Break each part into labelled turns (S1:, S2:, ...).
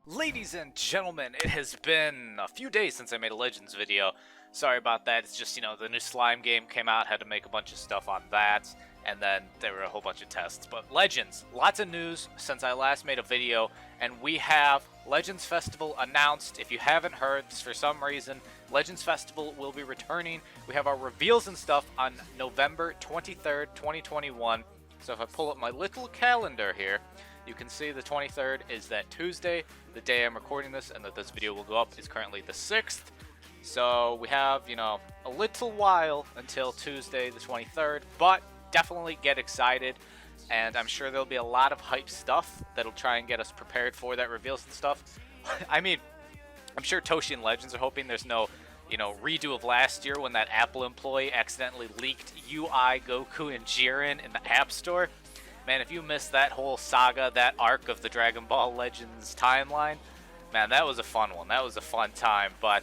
S1: Ladies and gentlemen, it has been a few days since I made a Legends video. Sorry about that, it's just, the new Slime game came out, had to make a bunch of stuff on that, and then there were a whole bunch of tests. But Legends, lots of news since I last made a video, and we have Legends Festival announced. If you haven't heard, for some reason, Legends Festival will be returning. We have our reveals and stuff on November 23rd, 2021. So if I pull up my little calendar here, you can see the 23rd is that Tuesday, the day I'm recording this, and that this video will go up is currently the 6th. So we have, a little while until Tuesday the 23rd, but definitely get excited. And I'm sure there'll be a lot of hype stuff that'll try and get us prepared for that reveals and stuff. I mean, I'm sure Toshi and Legends are hoping there's no, redo of last year when that Apple employee accidentally leaked UI Goku and Jiren in the App Store. Man, if you missed that whole saga, that arc of the Dragon Ball Legends timeline, man, that was a fun one. That was a fun time. But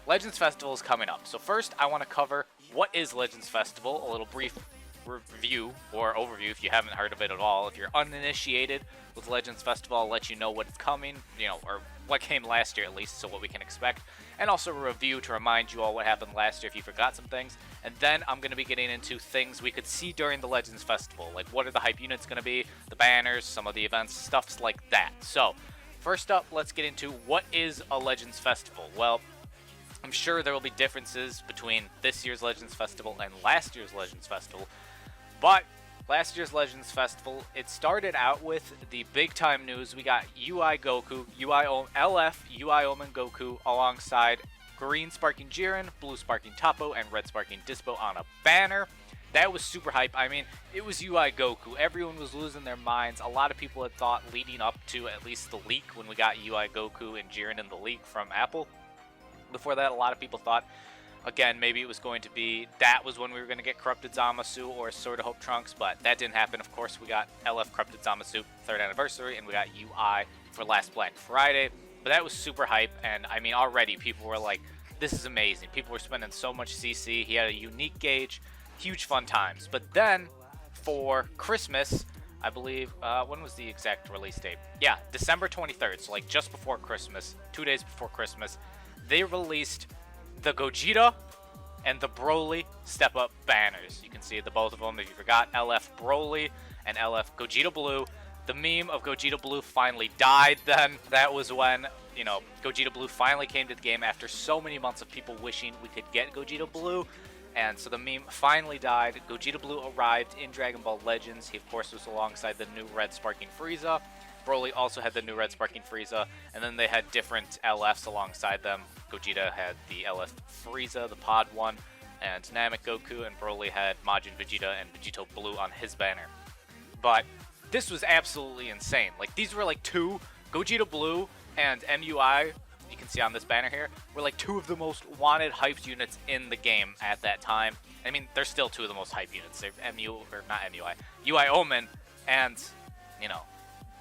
S1: Legends Festival is coming up. So first, I want to cover what is Legends Festival, a little brief review or overview if you haven't heard of it at all. If you're uninitiated with Legends Festival, I'll let you know what's coming, or what came last year at least, so what we can expect. And also a review to remind you all what happened last year if you forgot some things. And then I'm going to be getting into things we could see during the Legends Festival. Like, what are the hype units going to be, the banners, some of the events, stuff like that. So, first up, let's get into what is a Legends Festival. Well, I'm sure there will be differences between this year's Legends Festival and last year's Legends Festival. But last year's Legends Festival, it started out with the big time news. We got UI Goku, LF, UI Omen Goku alongside green sparking Jiren, blue sparking Toppo, and red sparking Dispo on a banner. That was super hype. I mean, it was UI Goku. Everyone was losing their minds. A lot of people had thought leading up to at least the leak when we got UI Goku and Jiren in the leak from Apple. Before that, a lot of people thought, again, maybe it was going to be, that was when we were going to get Corrupted Zamasu or Sword of Hope Trunks, but that didn't happen. Of course, we got LF Corrupted Zamasu 3rd anniversary, and we got UI for last Black Friday. But that was super hype, and I mean, already people were like, this is amazing. People were spending so much CC. He had a unique gauge, huge fun times. But then, for Christmas, I believe, when was the exact release date? Yeah, December 23rd, so like just before Christmas, 2 days before Christmas, they released the Gogeta and the Broly Step Up banners. You can see the both of them. If you forgot, LF Broly and LF Gogeta Blue. The meme of Gogeta Blue finally died then. That was when, Gogeta Blue finally came to the game after so many months of people wishing we could get Gogeta Blue. And so the meme finally died. Gogeta Blue arrived in Dragon Ball Legends. He, of course, was alongside the new red sparking Frieza. Broly also had the new red sparking Frieza, and then they had different LFs alongside them. Gogeta had the LF Frieza, the pod one, and Namek Goku, and Broly had Majin Vegeta and Vegito Blue on his banner. But this was absolutely insane. Like, these were like two, Gogeta Blue and MUI, you can see on this banner here, were like two of the most wanted hyped units in the game at that time. I mean, they're still two of the most hyped units. They're UI Omen and,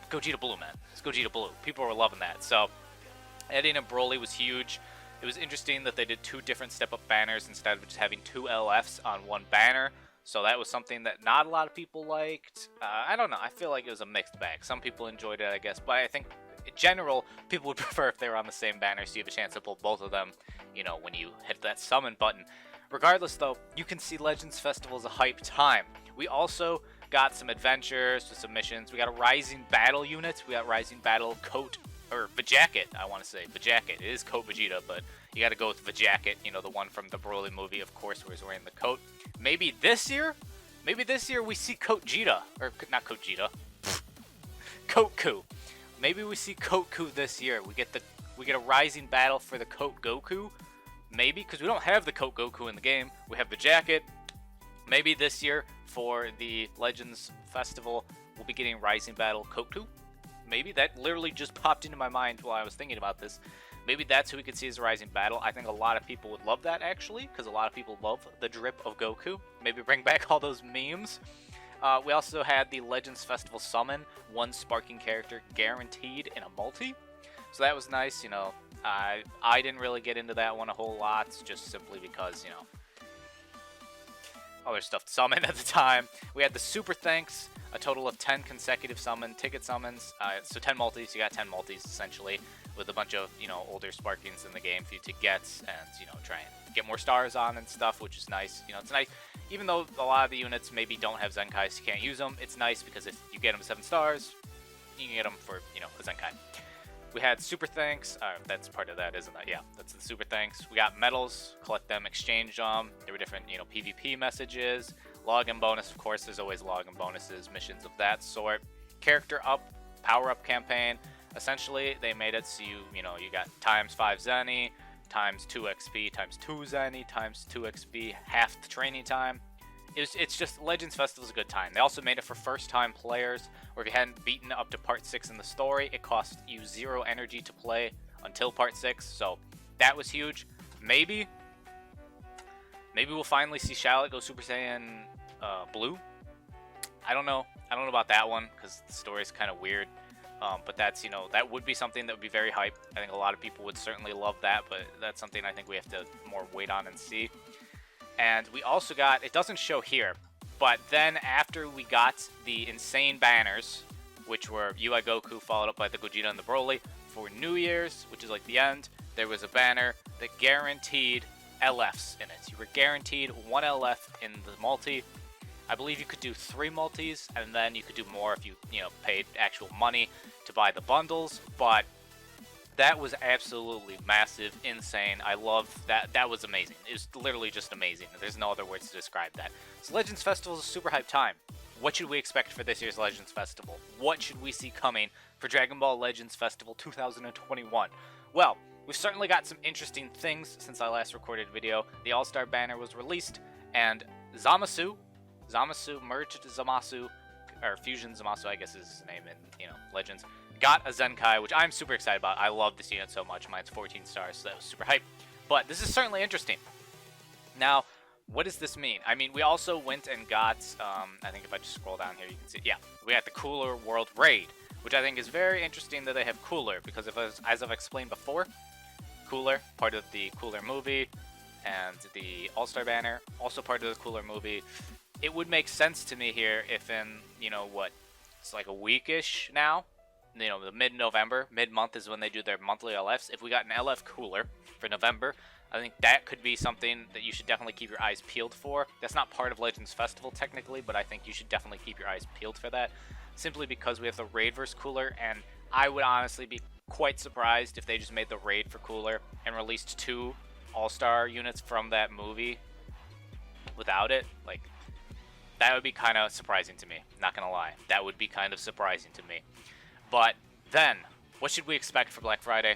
S1: Gogeta Blue, man. It's Gogeta Blue. People were loving that. So, adding in Broly was huge. It was interesting that they did two different step-up banners instead of just having two LFs on one banner. So that was something that not a lot of people liked. I don't know. I feel like it was a mixed bag. Some people enjoyed it, I guess. But I think, in general, people would prefer if they were on the same banner so you have a chance to pull both of them, when you hit that summon button. Regardless, though, you can see Legends Festival is a hype time. We also got some adventures with some missions. We got a Rising Battle unit. We got Rising Battle Coat, or Vajacket, I want to say. Vajacket. It is Coat Vegeta, but you got to go with Vajacket, the one from the Broly movie, of course, where he's wearing the coat. Maybe this year we see Coat Vegeta, or not Coat Vegeta, Coat Ku. Maybe we see Coat Ku this year. We get a Rising Battle for the Coat Goku. Maybe, because we don't have the Coat Goku in the game. We have Vajacket. Maybe this year, for the Legends Festival, we'll be getting Rising Battle Goku. Maybe that literally just popped into my mind while I was thinking about this. Maybe that's who we could see as a Rising Battle. I think a lot of people would love that, actually, because a lot of people love the drip of Goku. Maybe bring back all those memes. We also had the Legends Festival Summon, one sparking character guaranteed in a multi. So that was nice, I didn't really get into that one a whole lot, just simply because, other stuff to summon at the time. We had the Super Thanks a total of 10 consecutive ticket summons. So 10 multis, you got 10 multis essentially, with a bunch of, you know, older Sparkings in the game for you to get and, you know, try and get more stars on and stuff, which is nice. You know, it's nice. Even though a lot of the units maybe don't have Zenkais, so you can't use them, it's nice because if you get them 7 stars, you can get them for, you know, a Zenkai. We had super thanks. That's part of that, isn't it? Yeah, that's the super thanks. We got medals, collect them, exchange them. There were different, you know, PvP messages. Login bonus, of course, there's always login bonuses, missions of that sort. Character up, power up campaign. Essentially, they made it so you know, you got times 5 Zenny, times 2 XP, times 2 Zenny, times 2 XP, half the training time. It's just, Legends Festival is a good time. They also made it for first-time players, or if you hadn't beaten up to Part 6 in the story, it cost you 0 energy to play until Part 6, so that was huge. Maybe we'll finally see Shallot go Super Saiyan Blue. I don't know. I don't know about that one, because the story is kind of weird. But that's, you know, that would be something that would be very hype. I think a lot of people would certainly love that, but that's something I think we have to more wait on and see. And we also got, it doesn't show here, but then after we got the insane banners, which were MUI Goku followed up by the Gogeta and the Broly, for New Year's, which is like the end, there was a banner that guaranteed LFs in it. You were guaranteed 1 LF in the multi. I believe you could do 3 multis, and then you could do more if you know, paid actual money to buy the bundles, but that was absolutely massive, insane. I love that. That was amazing. It was literally just amazing. There's no other words to describe that. So Legends Festival is a super hype time. What should we expect for this year's Legends Festival? What should we see coming for Dragon Ball Legends Festival 2021? Well, we've certainly got some interesting things since I last recorded a video. The All-Star banner was released, and Zamasu merged Zamasu, or Fusion Zamasu, I guess is his name in, you know, Legends, got a Zenkai, which I'm super excited about. I love this unit so much. Mine's 14 stars, so that was super hype. But this is certainly interesting. Now, what does this mean? I mean, we also went and got, I think if I just scroll down here, you can see, yeah, we got the Cooler World Raid, which I think is very interesting that they have Cooler, because as I've explained before, Cooler, part of the Cooler movie, and the All-Star banner, also part of the Cooler movie. It would make sense to me here if in, you know, what, it's like a weekish now, you know, the mid-November, mid-month is when they do their monthly LFs. If we got an LF Cooler for November, I think that could be something that you should definitely keep your eyes peeled for. That's not part of Legends Festival technically, but I think you should definitely keep your eyes peeled for that, simply because we have the Raid versus Cooler, and I would honestly be quite surprised if they just made the Raid for Cooler and released 2 All-Star units from that movie without it. Like, that would be kind of surprising to me, not gonna lie. That would be kind of surprising to me. But then, what should we expect for Black Friday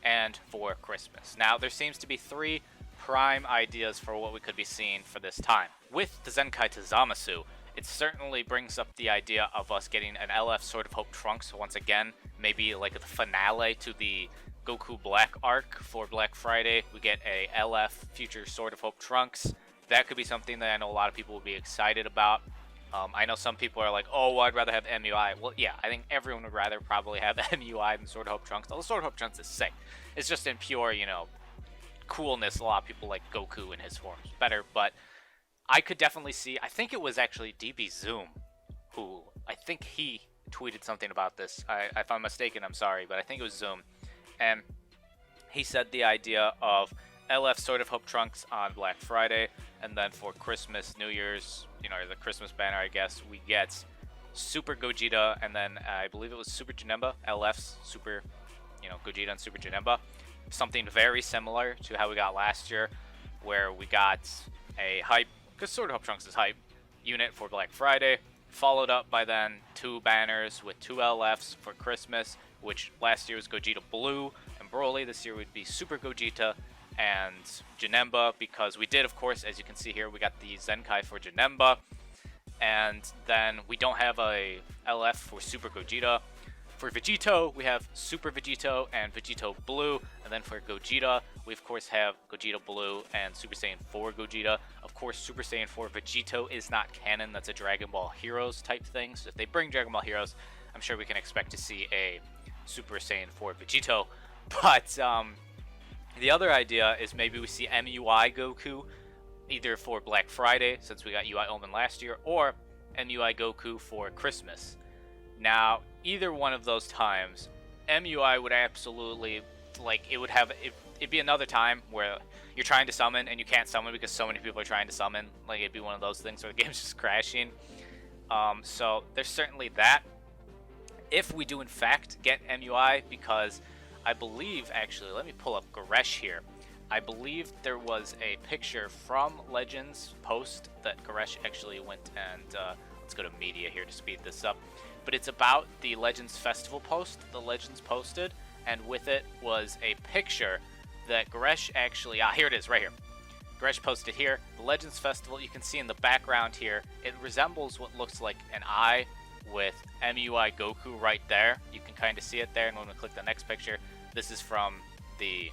S1: and for Christmas? Now, there seems to be 3 prime ideas for what we could be seeing for this time. With the Zenkai to Zamasu, it certainly brings up the idea of us getting an LF Sword of Hope Trunks once again. Maybe like the finale to the Goku Black arc for Black Friday. We get a LF Future Sword of Hope Trunks. That could be something that I know a lot of people would be excited about. I know some people are like, oh, I'd rather have MUI. Well, yeah, I think everyone would rather probably have MUI than Sword of Hope Trunks. Although Sword of Hope Trunks is sick. It's just in pure, you know, coolness. A lot of people like Goku in his forms better. But I could definitely see, I think it was actually DB Zoom who, I think he tweeted something about this. If I'm mistaken, I'm sorry, but I think it was Zoom. And he said the idea of LF Sword of Hope Trunks on Black Friday, and then for Christmas, New Year's, you know, the Christmas banner, I guess, we get Super Gogeta, and then I believe it was Super Janemba, LF's Super, you know, Gogeta and Super Janemba. Something very similar to how we got last year, where we got a hype, because Sword of Hope Trunks is hype, unit for Black Friday, followed up by then 2 banners with 2 LFs for Christmas, which last year was Gogeta Blue and Broly. This year would be Super Gogeta and Janemba, because we did, of course, as you can see here, we got the Zenkai for Janemba, and then we don't have a LF for Super Gogeta. For Vegito, we have Super Vegito and Vegito Blue, and then for Gogeta, we of course have Gogeta Blue and Super Saiyan 4 Gogeta. Of course, Super Saiyan 4 Vegito is not canon, that's a Dragon Ball Heroes type thing, so if they bring Dragon Ball Heroes, I'm sure we can expect to see a Super Saiyan 4 Vegito. But the other idea is maybe we see MUI Goku, either for Black Friday, since we got UI Omen last year, or MUI Goku for Christmas. Now, either one of those times, MUI would absolutely, like, it'd be another time where you're trying to summon and you can't summon because so many people are trying to summon. Like, it'd be one of those things where the game's just crashing. So there's certainly that. If we do in fact get MUI, because I believe, actually, let me pull up Goresh here. I believe there was a picture from Legends post that Goresh actually went and, let's go to media here to speed this up. But it's about the Legends Festival post the Legends posted, and with it was a picture that Goresh actually, here it is, right here. Goresh posted here, the Legends Festival, you can see in the background here, it resembles what looks like an eye with MUI Goku right there. You can kind of see it there, and when we click the next picture, this is from the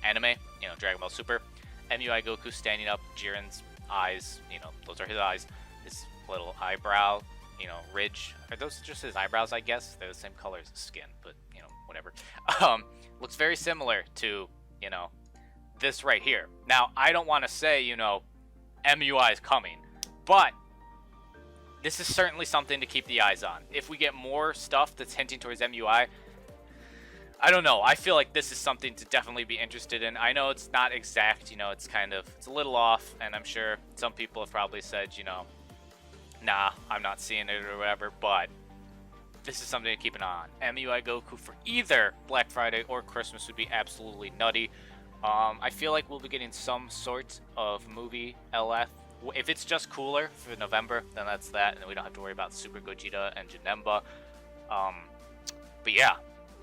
S1: anime, you know, Dragon Ball Super. MUI Goku standing up, Jiren's eyes, you know, those are his eyes, his little eyebrow, you know, ridge. Are those just his eyebrows, I guess? They're the same color as his skin, but, you know, whatever. Looks very similar to, you know, this right here. Now, I don't want to say, you know, MUI is coming, but this is certainly something to keep the eyes on. If we get more stuff that's hinting towards MUI, I don't know. I feel like this is something to definitely be interested in. I know it's not exact, you know, it's a little off, and I'm sure some people have probably said, you know, nah, I'm not seeing it or whatever, but this is something to keep an eye on. MUI Goku for either Black Friday or Christmas would be absolutely nutty. I feel like we'll be getting some sort of movie LF. If it's just cooler for November, then that's that, and we don't have to worry about Super Gogeta and Janemba. But yeah,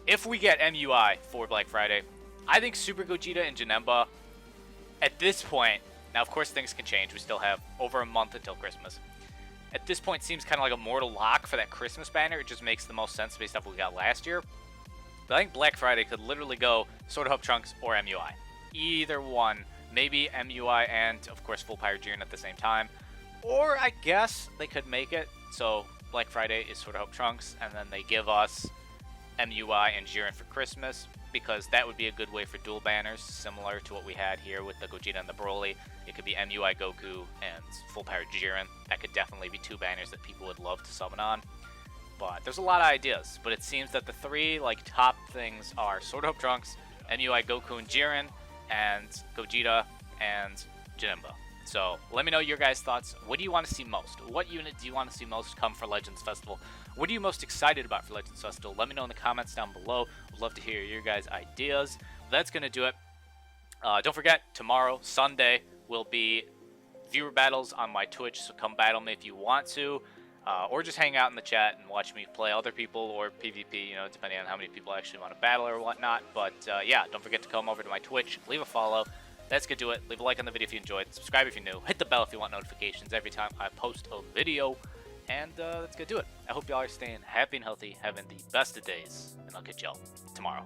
S1: if we get MUI for Black Friday, I think Super Gogeta and Janemba, at this point, now of course things can change, we still have over a month until Christmas. At this point, seems kind of like a mortal lock for that Christmas banner. It just makes the most sense based off what we got last year. But I think Black Friday could literally go Sword of Hope Trunks or MUI. Either one. Maybe MUI and, of course, Full Power Jiren at the same time. Or I guess they could make it so Black Friday is Sword of Hope Trunks, and then they give us MUI and Jiren for Christmas, because that would be a good way for dual banners, similar to what we had here with the Gogeta and the Broly. It could be MUI Goku and Full Power Jiren. That could definitely be two banners that people would love to summon on. But there's a lot of ideas, but it seems that the three top things are Sword of Hope Trunks, MUI Goku and Jiren, and Gogeta and Janemba. So let me know your guys' thoughts. What do you want to see most? What unit do you want to see most come for Legends Festival? What are you most excited about for Legends Festival? Let me know in the comments down below. I'd love to hear your guys' ideas. That's going to do it. Don't forget, tomorrow, Sunday, will be viewer battles on my Twitch, so come battle me if you want to. Or just hang out in the chat and watch me play other people, or PvP, you know, depending on how many people actually want to battle or whatnot. But yeah, don't forget to come over to my Twitch, leave a follow. That's going to do it. Leave a like on the video if you enjoyed. Subscribe if you're new. Hit the bell if you want notifications every time I post a video. And that's going to do it. I hope y'all are staying happy and healthy, having the best of days. And I'll catch y'all tomorrow.